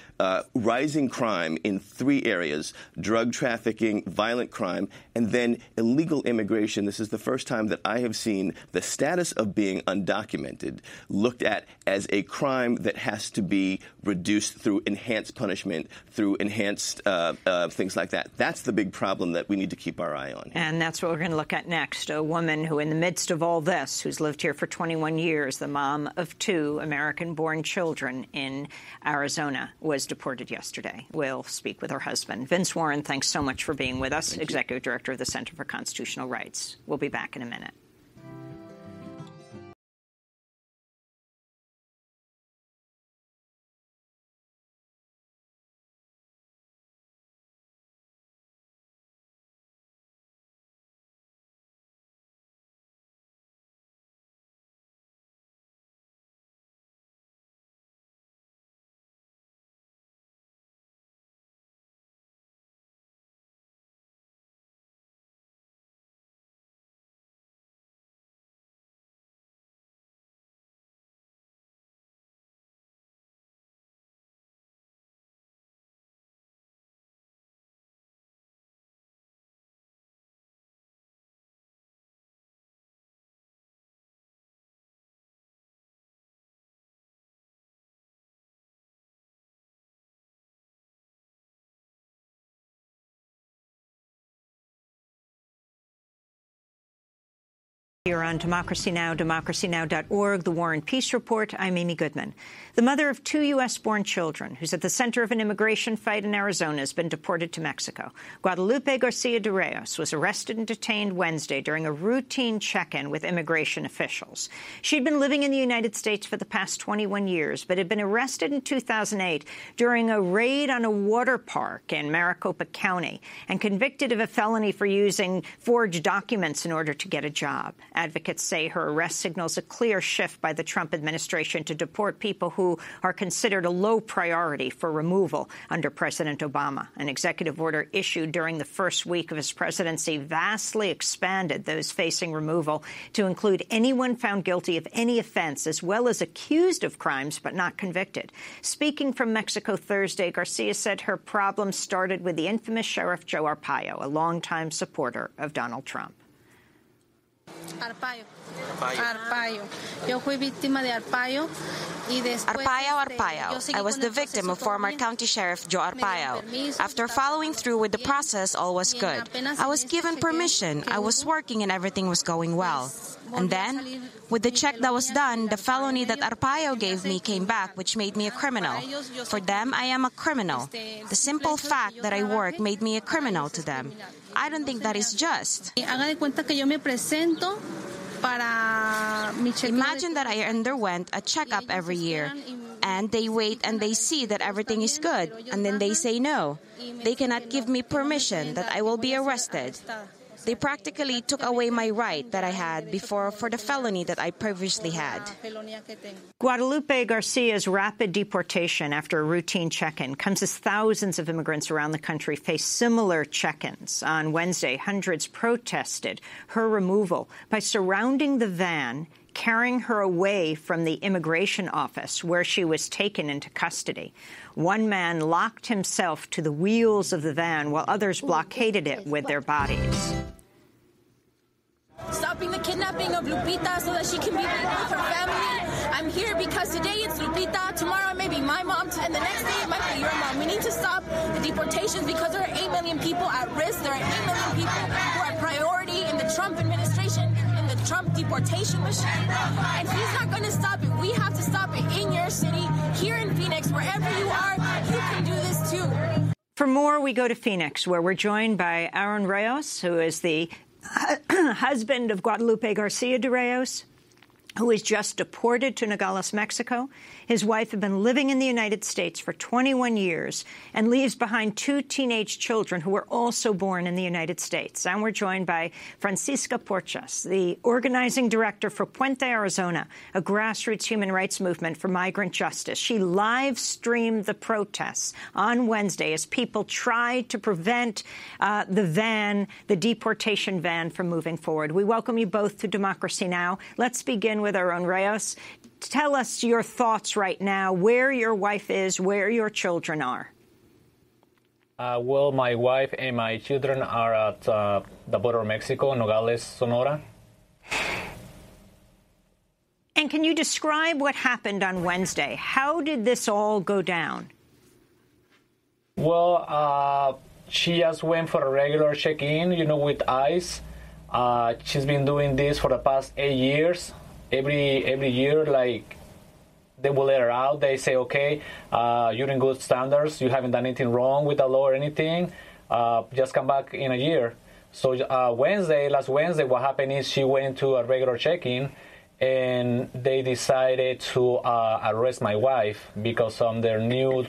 [SPEAKER 16] rising crime in 3 areas: drug trafficking, violent crime, and then illegal immigration. This is the first time that I have seen the status of being undocumented looked at as a crime that has to be reduced through enhanced punishment, through enhanced things like that. That's the big problem that we need to keep our eye on.
[SPEAKER 1] And that's what we're going to look at next. A woman who, in the midst of all this, who's lived here for 21 years, the mom of 2 American-born children in Arizona, was deported yesterday. We'll speak with her husband. Vince Warren, thanks so much for being with us, Executive Director of the Center for Constitutional Rights. We'll be back in a minute. Here on Democracy Now!, democracynow.org, The War and Peace Report, I'm Amy Goodman. The mother of 2 U.S.-born children, who's at the center of an immigration fight in Arizona, has been deported to Mexico. Guadalupe Garcia de Reyes was arrested and detained Wednesday during a routine check-in with immigration officials. She'd been living in the United States for the past 21 years, but had been arrested in 2008 during a raid on a water park in Maricopa County and convicted of a felony for using forged documents in order to get a job. Advocates say her arrest signals a clear shift by the Trump administration to deport people who are considered a low priority for removal under President Obama. An executive order issued during the first week of his presidency vastly expanded those facing removal to include anyone found guilty of any offense, as well as accused of crimes but not convicted. Speaking from Mexico Thursday, Garcia said her problem started with the infamous Sheriff Joe Arpaio, a longtime supporter of Donald Trump.
[SPEAKER 3] Arpaio. Yo fui víctima de Arpaio.
[SPEAKER 4] Arpaio. I was the victim of former County Sheriff Joe Arpaio. After following through with the process, all was good. I was given permission. I was working and everything was going well. And then, with the check that was done, the felony that Arpaio gave me came back, which made me a criminal. For them, I am a criminal. The simple fact that I work made me a criminal to them. I don't think that is just. Imagine that I underwent a checkup every year, and they wait and they see that everything is good, and then they say no. They cannot give me permission, that I will be arrested. They practically took away my right that I had before for the felony that I previously had.
[SPEAKER 1] Guadalupe Garcia's rapid deportation after a routine check-in comes as thousands of immigrants around the country face similar check-ins. On Wednesday, hundreds protested her removal by surrounding the van, carrying her away from the immigration office where she was taken into custody. One man locked himself to the wheels of the van while others blockaded it with their bodies.
[SPEAKER 19] Stopping the kidnapping of Lupita so that she can be with her family. I'm here because today it's Lupita, tomorrow it may be my mom, and the next day it might be your mom. We need to stop the deportations because there are 8 million people at risk. There are 8 million people who are priority in the Trump administration, in the Trump deportation machine. And he's not going to stop it. We have to stop it in your city, here in Phoenix, wherever you are. You can do this too.
[SPEAKER 1] For more, we go to Phoenix, where we're joined by Aaron Reyes, who is the husband of Guadalupe Garcia de Reyes, who was just deported to Nogales, Mexico. His wife had been living in the United States for 21 years and leaves behind 2 teenage children who were also born in the United States. And we're joined by Francisca Porchas, the organizing director for Puente Arizona, a grassroots human rights movement for migrant justice. She live-streamed the protests on Wednesday as people tried to prevent the deportation van from moving forward. We welcome you both to Democracy Now! Let's begin with Aaron Reyes. Tell us your thoughts right now, where your wife is, where your children are.
[SPEAKER 20] Well, my wife and my children are at the border of Mexico, Nogales, Sonora.
[SPEAKER 1] And can you describe what happened on Wednesday? How did this all go down?
[SPEAKER 20] Well, she just went for a regular check-in, with ICE. She's been doing this for the past 8 years. Every year, they will let her out. They say, okay, you're in good standards. You haven't done anything wrong with the law or anything. Just come back in a year. So last Wednesday, what happened is she went to a regular check-in, and they decided to arrest my wife because of their new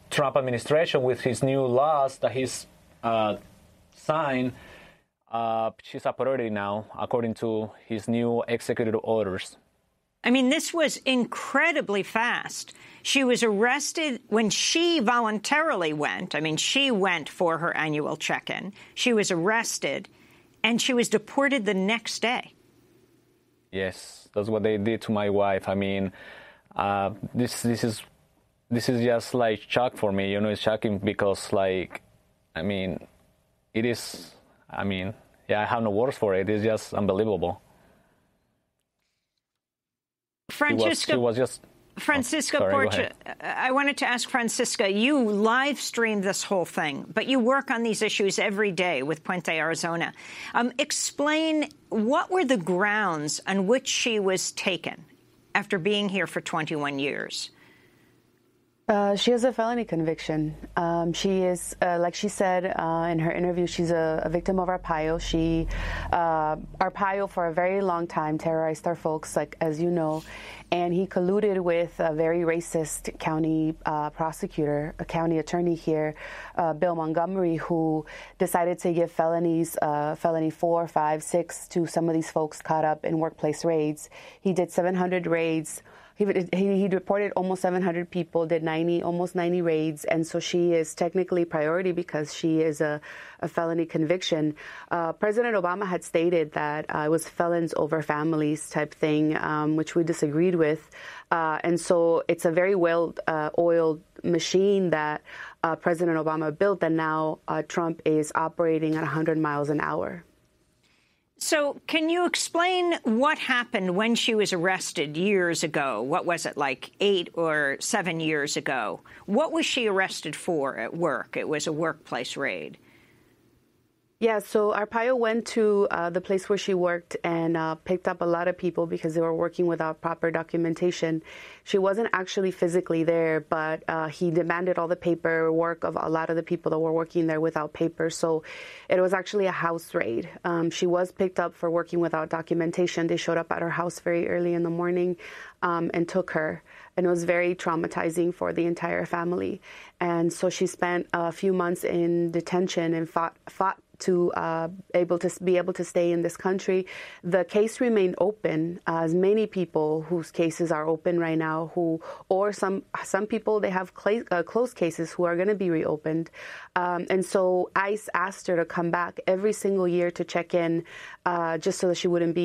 [SPEAKER 20] Trump administration with his new laws that he's signed. She's a priority now, according to his new executive orders.
[SPEAKER 1] I mean, this was incredibly fast. She was arrested when she voluntarily went. I mean, she went for her annual check-in. She was arrested, and she was deported the next day.
[SPEAKER 20] Yes, that's what they did to my wife. I mean, this is just shock for me. It's shocking because, it is. I have no words for it. It's just unbelievable.
[SPEAKER 1] Francisca Porchas, I wanted to ask Francisca, you live streamed this whole thing, but you work on these issues every day with Puente Arizona. Explain, what were the grounds on which she was taken after being here for 21 years?
[SPEAKER 21] She has a felony conviction. She is, like she said in her interview, she's a victim of Arpaio. Arpaio for a very long time terrorized our folks, as you know, and he colluded with a very racist county prosecutor, a county attorney here, Bill Montgomery, who decided to give felonies, felony 4, 5, 6 to some of these folks caught up in workplace raids. He did 700 raids. He reported almost 700 people, did almost 90 raids, and so she is technically priority because she is a felony conviction. President Obama had stated that it was felons over families type thing, which we disagreed with. And so it's a very well-oiled machine that President Obama built, and now Trump is operating at 100 miles an hour.
[SPEAKER 1] So can you explain what happened when she was arrested years ago? What was it, 8 or 7 years ago? What was she arrested for at work? It was a workplace raid.
[SPEAKER 21] Yeah, so Arpaio went to the place where she worked and picked up a lot of people because they were working without proper documentation. She wasn't actually physically there, but he demanded all the paperwork of a lot of the people that were working there without papers. So it was actually a house raid. She was picked up for working without documentation. They showed up at her house very early in the morning and took her. And it was very traumatizing for the entire family. And so she spent a few months in detention and fought to be able to stay in this country. The case remained open, as many people whose cases are open right now, or some people, they have closed cases who are going to be reopened. And so ICE asked her to come back every single year to check in, just so that she wouldn't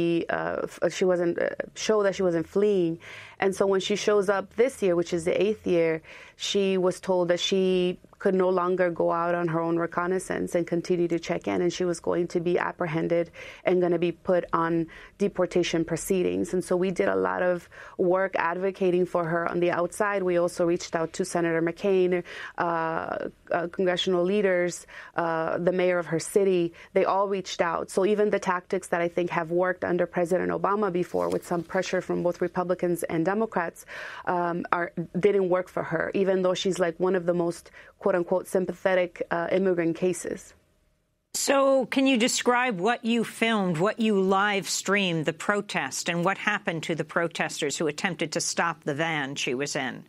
[SPEAKER 21] show that she wasn't fleeing. And so when she shows up this year, which is the 8th year, she was told that she could no longer go out on her own reconnaissance and continue to check in, and she was going to be apprehended and going to be put on deportation proceedings. And so we did a lot of work advocating for her on the outside. We also reached out to Senator McCain, congressional leaders, the mayor of her city. They all reached out. So even the tactics that I think have worked under President Obama before, with some pressure from both Republicans and Democrats, didn't work for her. Even even though she's like one of the most, quote unquote, sympathetic immigrant cases.
[SPEAKER 1] So can you describe what you filmed, what you live streamed, the protest, and what happened to the protesters who attempted to stop the van she was in?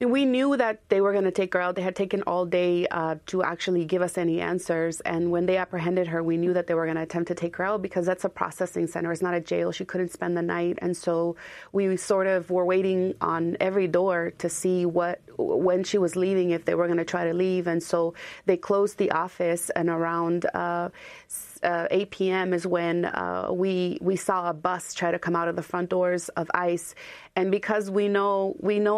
[SPEAKER 21] We knew that they were going to take her out. They had taken all day to actually give us any answers. And when they apprehended her, we knew that they were going to attempt to take her out because that's a processing center. It's not a jail. She couldn't spend the night. And so we sort of were waiting on every door to see when she was leaving, if they were going to try to leave. And so they closed the office, and around 8 p.m. is when we saw a bus try to come out of the front doors of ICE. And because we know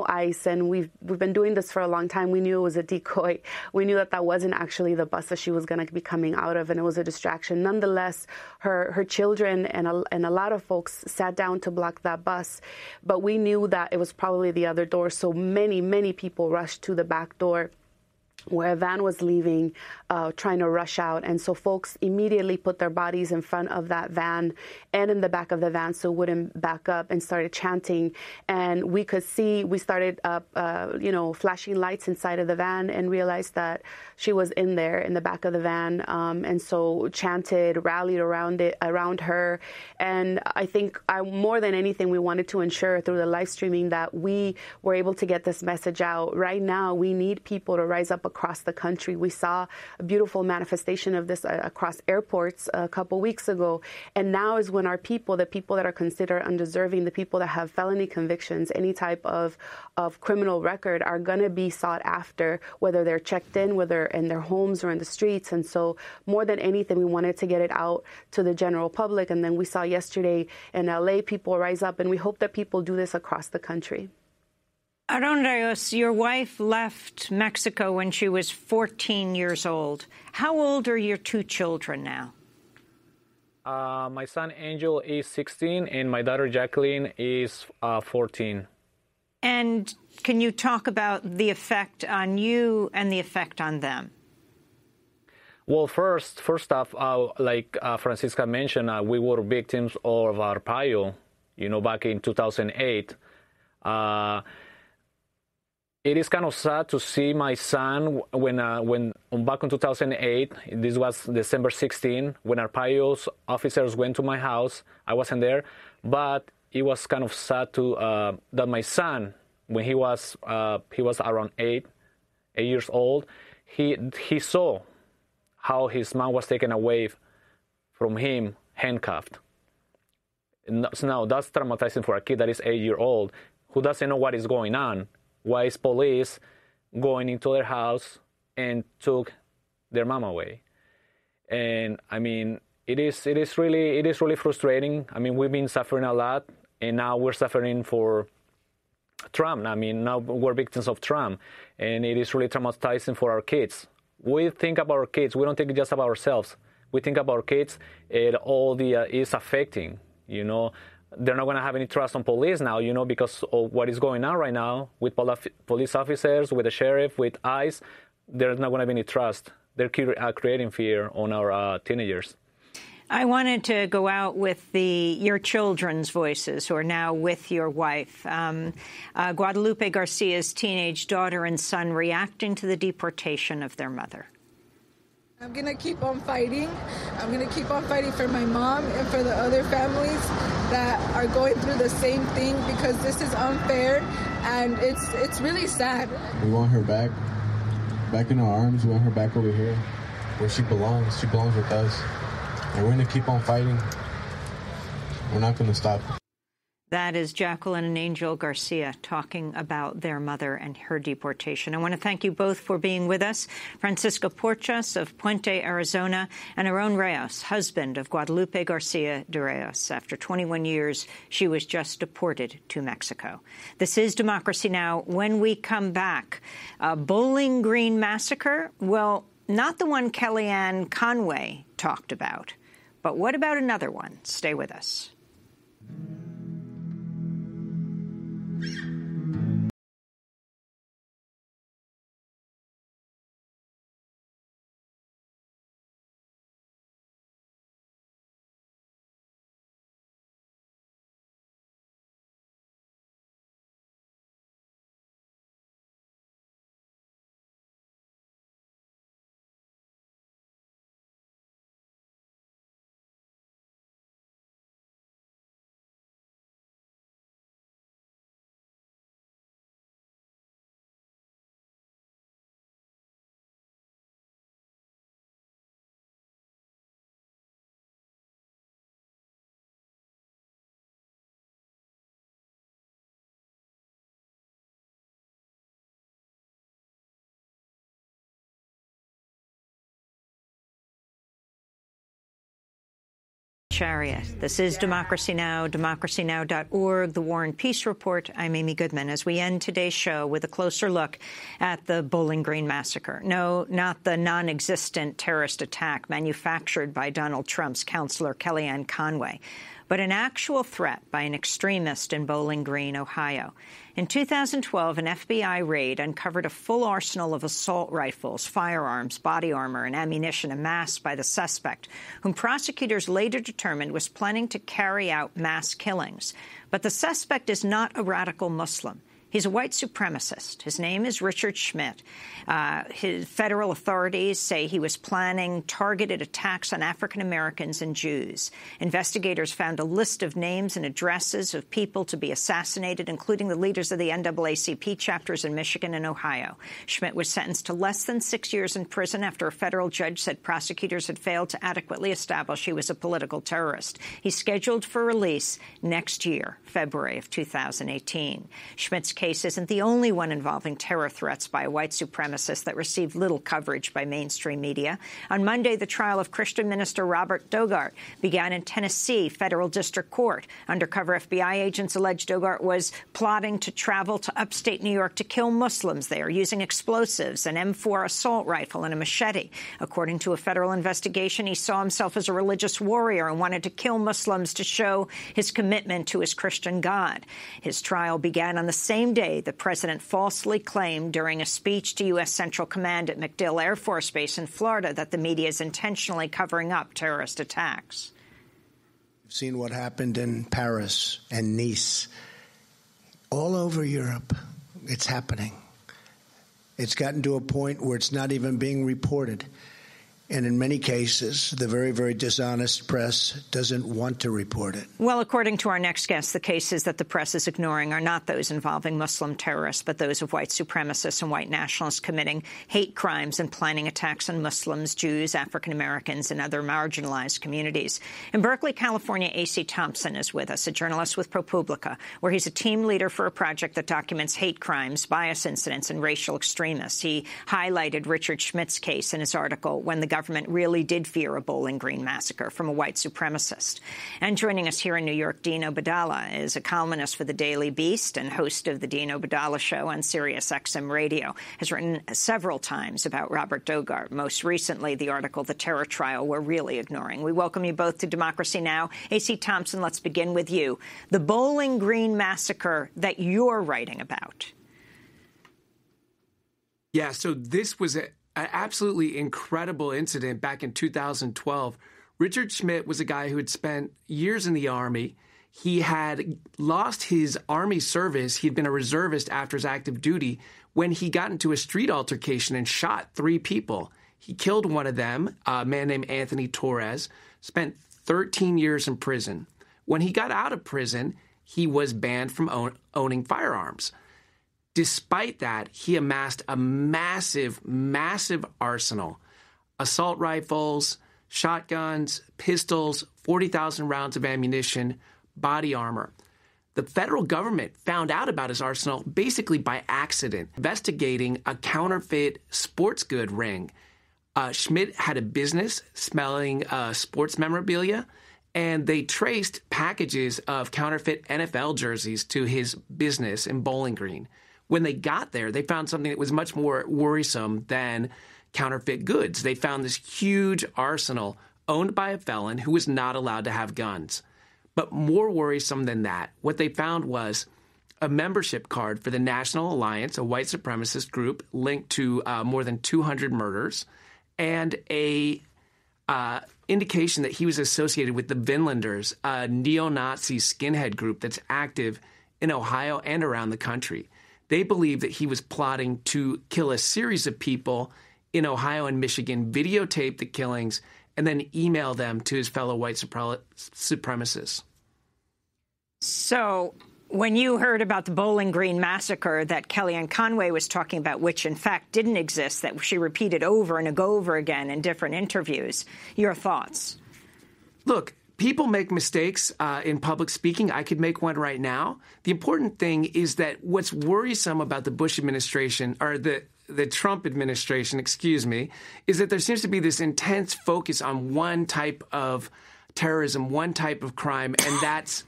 [SPEAKER 21] ICE, and we've been doing this for a long time, we knew it was a decoy. We knew that wasn't actually the bus that she was going to be coming out of, and it was a distraction. Nonetheless, her children and a lot of folks sat down to block that bus, but we knew that it was probably the other door. So many people rushed to the back door where a van was leaving, trying to rush out. And so folks immediately put their bodies in front of that van and in the back of the van so it wouldn't back up, and started chanting. And we could see, we started flashing lights inside of the van and realized that she was in there in the back of the van. And so chanted, rallied around her. And I think more than anything, we wanted to ensure through the live streaming that we were able to get this message out. Right now, we need people to rise up across the country. We saw a beautiful manifestation of this across airports a couple weeks ago. And now is when our people, the people that are considered undeserving, the people that have felony convictions, any type of criminal record, are going to be sought after, whether they're checked in, whether in their homes or in the streets. And so more than anything, we wanted to get it out to the general public. And then we saw yesterday in LA, people rise up, and we hope that people do this across the country.
[SPEAKER 1] Aaron Reyes, your wife left Mexico when she was 14 years old. How old are your two children now?
[SPEAKER 20] My son Angel is 16 and my daughter Jacqueline is 14.
[SPEAKER 1] And can you talk about the effect on you and the effect on them?
[SPEAKER 20] Well, first off, like Francisca mentioned, we were victims of Arpaio, back in 2008. It is kind of sad to see my son when back in 2008, this was December 16, when Arpaio's officers went to my house. I wasn't there, but it was kind of sad to that my son, when he was around 8 years old, he saw how his mom was taken away from him, handcuffed. So now that's traumatizing for a kid that is 8 years old who doesn't know what is going on. Why is police going into their house and took their mom away? And I mean, it is really frustrating. I mean, we've been suffering a lot, and now we're suffering for Trump. I mean, now we're victims of Trump, and it is really traumatizing for our kids. We think about our kids. We don't think just about ourselves. We think about our kids, and all is affecting. They're not going to have any trust on police now, because of what is going on right now with police officers, with the sheriff, with ICE. There's not going to be any trust. They're creating fear on our teenagers.
[SPEAKER 1] I wanted to go out with your children's voices, who are now with your wife. Guadalupe Garcia's teenage daughter and son reacting to the deportation of their mother.
[SPEAKER 8] I'm going to keep on fighting. I'm going to keep on fighting for my mom and for the other families that are going through the same thing, because this is unfair and it's really sad.
[SPEAKER 9] We want her back in our arms. We want her back over here where she belongs. She belongs with us. And we're going to keep on fighting. We're not going to stop.
[SPEAKER 1] That is Jacqueline and Angel Garcia talking about their mother and her deportation. I want to thank you both for being with us. Francisco Porchas of Puente, Arizona, and Aaron Reyes, husband of Guadalupe Garcia de Reyes. After 21 years, she was just deported to Mexico. This is Democracy Now! When we come back, Bowling Green massacre? Well, not the one Kellyanne Conway talked about. But what about another one? Stay with us. Chariot. This is Democracy Now!, democracynow.org, The War and Peace Report. I'm Amy Goodman, as we end today's show with a closer look at the Bowling Green massacre. No, not the non-existent terrorist attack manufactured by Donald Trump's counselor Kellyanne Conway, but an actual threat by an extremist in Bowling Green, Ohio. In 2012, an FBI raid uncovered a full arsenal of assault rifles, firearms, body armor, and ammunition amassed by the suspect, whom prosecutors later determined was planning to carry out mass killings. But the suspect is not a radical Muslim. He's a white supremacist. His name is Richard Schmidt. His federal authorities say he was planning targeted attacks on African Americans and Jews. Investigators found a list of names and addresses of people to be assassinated, including the leaders of the NAACP chapters in Michigan and Ohio. Schmidt was sentenced to less than 6 years in prison after a federal judge said prosecutors had failed to adequately establish he was a political terrorist. He's scheduled for release next year, February of 2018. Schmidt's case isn't the only one involving terror threats by a white supremacist that received little coverage by mainstream media. On Monday, the trial of Christian minister Robert Dogart began in Tennessee Federal District Court. Undercover FBI agents alleged Dogart was plotting to travel to upstate New York to kill Muslims there using explosives, an M4 assault rifle, and a machete. According to a federal investigation, he saw himself as a religious warrior and wanted to kill Muslims to show his commitment to his Christian God. His trial began on the same day the president falsely claimed during a speech to U.S. Central Command at MacDill Air Force Base in Florida that the media is intentionally covering up terrorist attacks.
[SPEAKER 7] We've seen what happened in Paris and Nice. All over Europe, it's happening. It's gotten to a point where it's not even being reported. And in many cases, the very, very dishonest press doesn't want to report it.
[SPEAKER 1] Well, according to our next guest, the cases that the press is ignoring are not those involving Muslim terrorists, but those of white supremacists and white nationalists committing hate crimes and planning attacks on Muslims, Jews, African Americans, and other marginalized communities. In Berkeley, California, A.C. Thompson is with us, a journalist with ProPublica, where he's a team leader for a project that documents hate crimes, bias incidents, and racial extremists. He highlighted Richard Schmidt's case in his article, When the Government Really Did Fear a Bowling Green Massacre, from a white supremacist. And joining us here in New York, Dino Badala is a columnist for the Daily Beast and host of the Dino Badala Show on Sirius XM Radio. Has written several times about Robert Dogart, most recently the article, The Terror Trial We're Really Ignoring. We welcome you both to Democracy Now! A.C. Thompson, let's begin with you. The Bowling Green Massacre that you're writing about.
[SPEAKER 5] Yeah, so this was an absolutely incredible incident back in 2012. Richard Schmidt was a guy who had spent years in the Army. He had lost his Army service. He'd been a reservist after his active duty when he got into a street altercation and shot 3 people. He killed one of them, a man named Anthony Torres, spent 13 years in prison. When he got out of prison, he was banned from owning firearms. Despite that, he amassed a massive, massive arsenal. Assault rifles, shotguns, pistols, 40,000 rounds of ammunition, body armor. The federal government found out about his arsenal basically by accident, investigating a counterfeit sports good ring. Schmidt had a business selling sports memorabilia, and they traced packages of counterfeit NFL jerseys to his business in Bowling Green. When they got there, they found something that was much more worrisome than counterfeit goods. They found this huge arsenal owned by a felon who was not allowed to have guns. But more worrisome than that, what they found was a membership card for the National Alliance, a white supremacist group linked to more than 200 murders, and a indication that he was associated with the Vinlanders, a neo-Nazi skinhead group that's active in Ohio and around the country. They believed that he was plotting to kill a series of people in Ohio and Michigan, videotape the killings, and then email them to his fellow white supremacists.
[SPEAKER 1] So when you heard about the Bowling Green Massacre that Kellyanne Conway was talking about, which in fact didn't exist, that she repeated over and over again in different interviews, your thoughts?
[SPEAKER 5] Look, people make mistakes in public speaking. I could make one right now. The important thing is that what's worrisome about the Bush administration, or the Trump administration, is that there seems to be this intense focus on one type of terrorism, one type of crime, and that's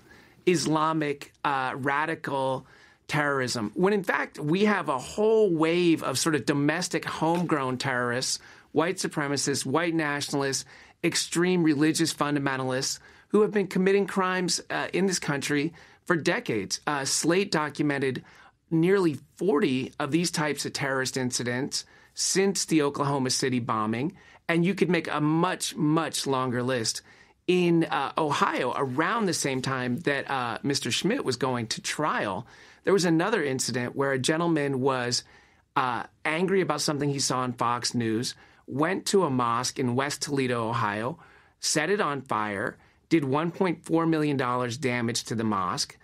[SPEAKER 5] Islamic radical terrorism, when in fact we have a whole wave of sort of domestic homegrown terrorists, white supremacists, white nationalists, extreme religious fundamentalists who have been committing crimes in this country for decades. Slate documented nearly 40 of these types of terrorist incidents since the Oklahoma City bombing, and you could make a much, much longer list. In Ohio, around the same time that Mr. Schmidt was going to trial, there was another incident where a gentleman was angry about something he saw on Fox News, went to a mosque in West Toledo, Ohio, set it on fire, did $1.4 million damage to the mosque.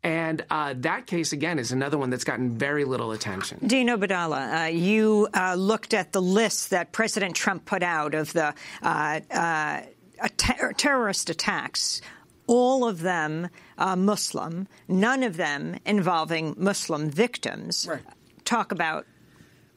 [SPEAKER 5] And that case, again, is another one that's gotten very little attention.
[SPEAKER 1] Dino Badala, you looked at the list that President Trump put out of the terrorist attacks, all of them Muslim, none of them involving Muslim victims.
[SPEAKER 6] Right.
[SPEAKER 1] Talk about...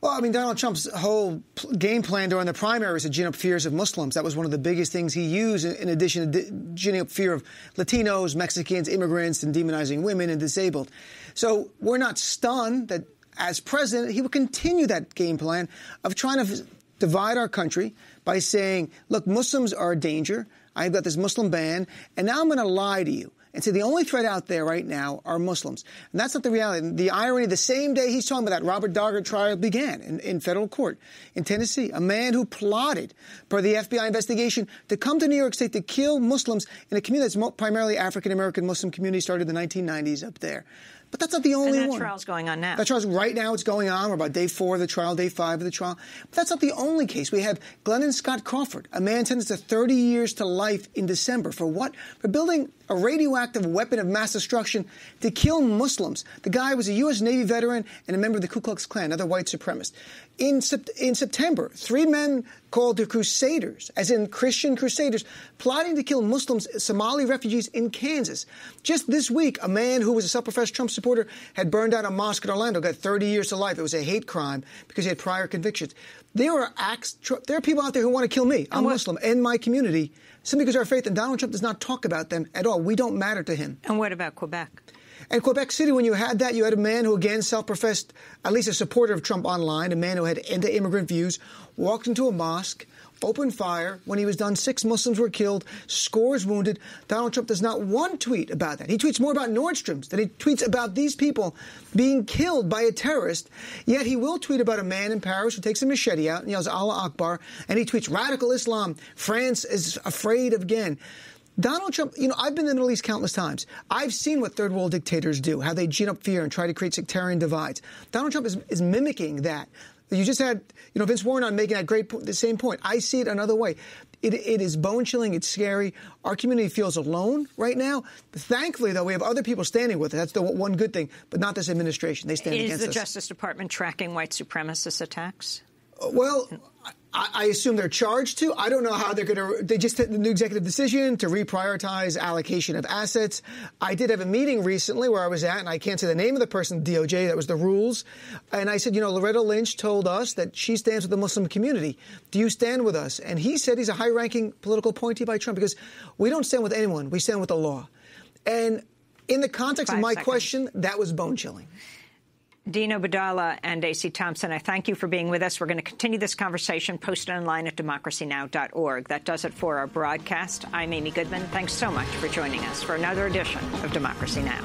[SPEAKER 6] Well, I mean, Donald Trump's whole game plan during the primaries to gin up fears of Muslims. That was one of the biggest things he used, in addition to ginning up fear of Latinos, Mexicans, immigrants, and demonizing women and disabled. So we're not stunned that, as president, he will continue that game plan of trying to divide our country by saying, look, Muslims are a danger. I've got this Muslim ban, and now I'm going to lie to you and say the only threat out there right now are Muslims. And that's not the reality. The irony, the same day he's talking about that Robert Doggett trial began in federal court in Tennessee, a man who plotted, per the FBI investigation, to come to New York State to kill Muslims in a community that's primarily African-American Muslim community, started in the 1990s up there. But that's not the only one.
[SPEAKER 1] And that trial's going on now.
[SPEAKER 6] That trial's right now. It's going on. We're about day 4 of the trial, day 5 of the trial. But that's not the only case. We have Glennon Scott Crawford, a man sentenced to 30 years to life in December. For what? For building a radioactive weapon of mass destruction to kill Muslims. The guy was a U.S. Navy veteran and a member of the Ku Klux Klan, another white supremacist. In September, 3 men called the Crusaders, as in Christian Crusaders, plotting to kill Muslims, Somali refugees in Kansas. Just this week, a man who was a self-professed Trump supporter had burned down a mosque in Orlando, got 30 years to life. It was a hate crime because he had prior convictions. There are people out there who want to kill me. I'm Muslim and my community simply because of our faith, and Donald Trump does not talk about them at all. We don't matter to him.
[SPEAKER 1] And what about Quebec?
[SPEAKER 6] And Quebec City, when you had that, you had a man who, again, self-professed, at least a supporter of Trump online, a man who had anti-immigrant views, walked into a mosque, opened fire. When he was done, 6 Muslims were killed, scores wounded. Donald Trump does not one tweet about that. He tweets more about Nordstrom's than he tweets about these people being killed by a terrorist. Yet he will tweet about a man in Paris who takes a machete out and yells Allah Akbar, and he tweets radical Islam. France is afraid again. Donald Trump, I've been in the Middle East countless times. I've seen what third world dictators do, how they gin up fear and try to create sectarian divides. Donald Trump is mimicking that. You just had, Vince Warren on making the same point. I see it another way. It is bone-chilling. It's scary. Our community feels alone right now. But thankfully, though, we have other people standing with it. That's the one good thing, but not this administration. They stand against us.
[SPEAKER 1] Is the Justice Department tracking white supremacist attacks?
[SPEAKER 6] Well, I assume they're charged to. I don't know how they're going to. They just had the new executive decision to reprioritize allocation of assets. I did have a meeting recently where I was at, and I can't say the name of the person, DOJ, that was the rules. And I said, Loretta Lynch told us that she stands with the Muslim community. Do you stand with us? And he said he's a high-ranking political appointee by Trump because we don't stand with anyone. We stand with the law. And in the context of my question, that was bone-chilling.
[SPEAKER 1] Dino Badala and A.C. Thompson, I thank you for being with us. We're going to continue this conversation posted online at democracynow.org. That does it for our broadcast. I'm Amy Goodman. Thanks so much for joining us for another edition of Democracy Now!